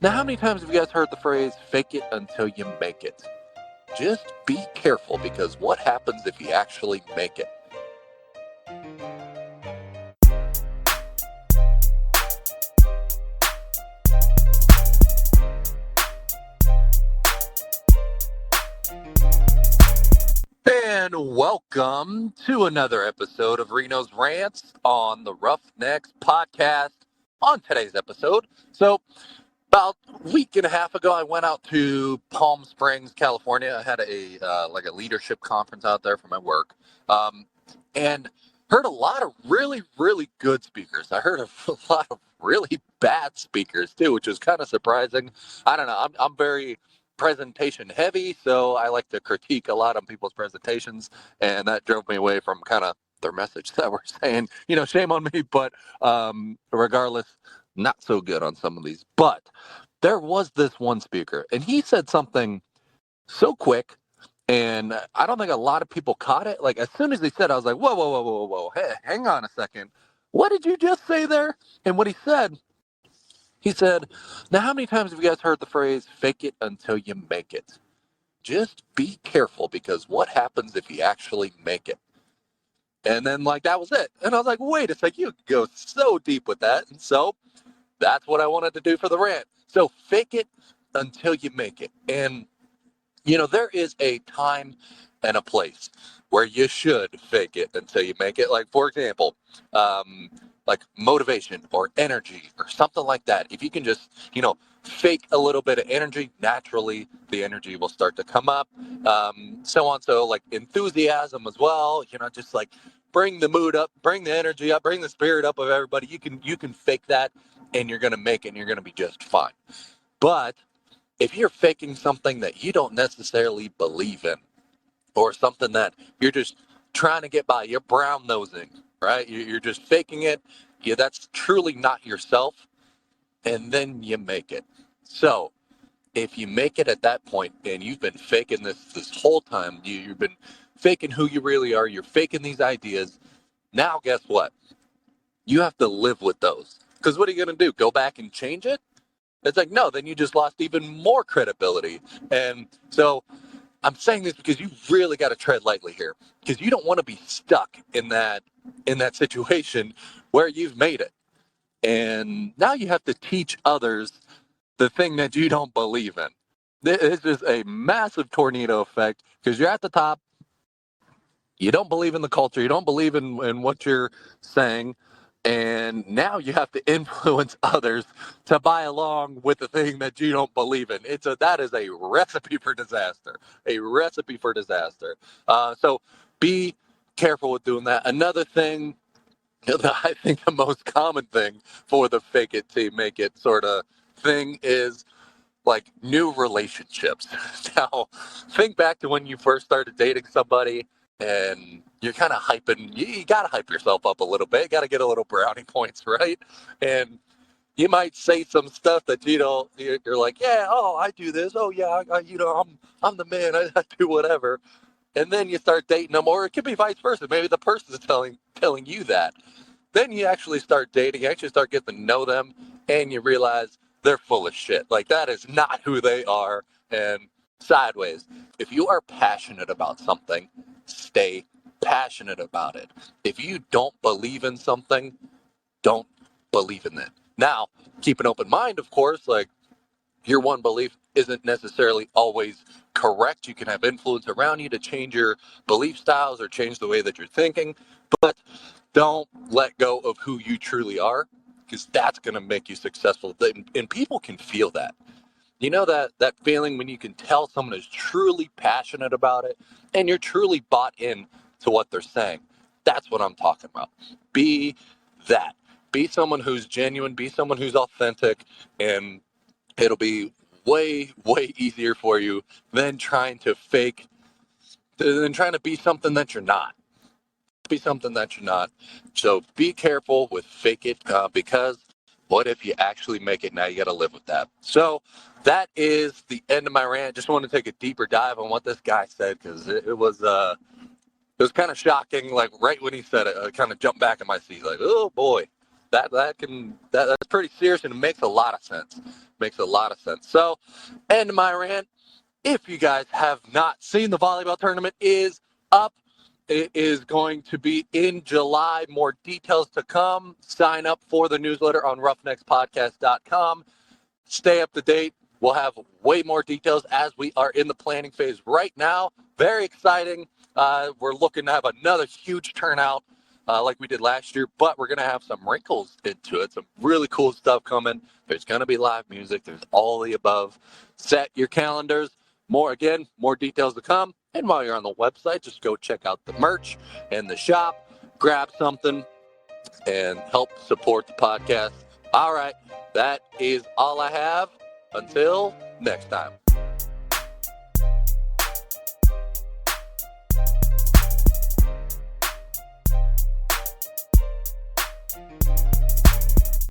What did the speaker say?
Now, how many times have you guys heard the phrase, fake it until you make it? Just be careful because what happens if you actually make it? And welcome to another episode of Reno's Rants on the Roughnecks podcast. On today's episode, about a week and a half ago, I went out to Palm Springs, California. I had a leadership conference out there for my work, and heard a lot of really good speakers. I heard a lot of really bad speakers too, which was kind of surprising. I don't know. I'm very presentation heavy, so I like to critique a lot of people's presentations, and that drove me away from kind of their message that we're saying. Shame on me, but regardless, not so good on some of these. But there was this one speaker, and he said something so quick, and I don't think a lot of people caught it. Like, as soon as he said it, I was like, whoa. Hey, hang on a second. What did you just say there? And what he said, now, how many times have you guys heard the phrase, fake it until you make it? Just be careful because what happens if you actually make it? And then, like, that was it. And I was like, wait a sec, you go so deep with that. And so that's what I wanted to do for the rant. So fake it until you make it. And, there is a time and a place where you should fake it until you make it. Like, for example, like motivation or energy or something like that. If you can just, fake a little bit of energy, naturally the energy will start to come up. So on. So like enthusiasm as well, just like bring the mood up, bring the energy up, bring the spirit up of everybody. You can fake that and you're going to make it and you're going to be just fine. But if you're faking something that you don't necessarily believe in, or something that you're just trying to get by, you're brown nosing, right? You're just faking it. Yeah, that's truly not yourself. And then you make it. So if you make it at that point and you've been faking this whole time, you've been faking who you really are, you're faking these ideas. Now, guess what? You have to live with those. Because what are you going to do? Go back and change it? It's like, no, then you just lost even more credibility. And so I'm saying this because you really got to tread lightly here, because you don't want to be stuck in that situation where you've made it. And now you have to teach others the thing that you don't believe in. This is a massive tornado effect because you're at the top. You don't believe in the culture. You don't believe in what you're saying. And now you have to influence others to buy along with the thing that you don't believe in. That is a recipe for disaster. A recipe for disaster. So be careful with doing that. Another thing, I think the most common thing for the fake it till you make it sort of thing is like new relationships. Now, think back to when you first started dating somebody and you're kind of hyping, you got to hype yourself up a little bit. You got to get a little brownie points, right? And you might say some stuff that, you're like, yeah, oh, I do this. Oh, yeah, I'm the man. I do whatever. And then you start dating them, or it could be vice versa. Maybe the person is telling you that. Then you actually start dating, you actually start getting to know them, and you realize they're full of shit. Like, that is not who they are. And sideways, if you are passionate about something, stay passionate about it. If you don't believe in something, don't believe in it. Now, keep an open mind, of course, like, your one belief isn't necessarily always correct. You can have influence around you to change your belief styles or change the way that you're thinking, but don't let go of who you truly are, because that's going to make you successful. And people can feel that. You know, that feeling when you can tell someone is truly passionate about it and you're truly bought in to what they're saying. That's what I'm talking about. Be that. Be someone who's genuine, be someone who's authentic, and it'll be way easier for you than trying to be something that you're not. Be something that you're not. So be careful with fake it, because what if you actually make it? Now you got to live with that. So that is the end of my rant. Just want to take a deeper dive on what this guy said, because it was kind of shocking. Like, right when he said it, I kind of jumped back in my seat, like, oh boy. that's pretty serious, and it makes a lot of sense. Makes a lot of sense. So, end my rant. If you guys have not seen, the volleyball tournament is up. It is going to be in July. More details to come. Sign up for the newsletter on roughneckspodcast.com. Stay up to date. We'll have way more details as we are in the planning phase right now. Very exciting. We're looking to have another huge turnout like we did last year, but we're going to have some wrinkles into it. Some really cool stuff coming. There's going to be live music. There's all the above. Set your calendars. More details to come. And while you're on the website, just go check out the merch and the shop. Grab something and help support the podcast. All right, that is all I have. Until next time.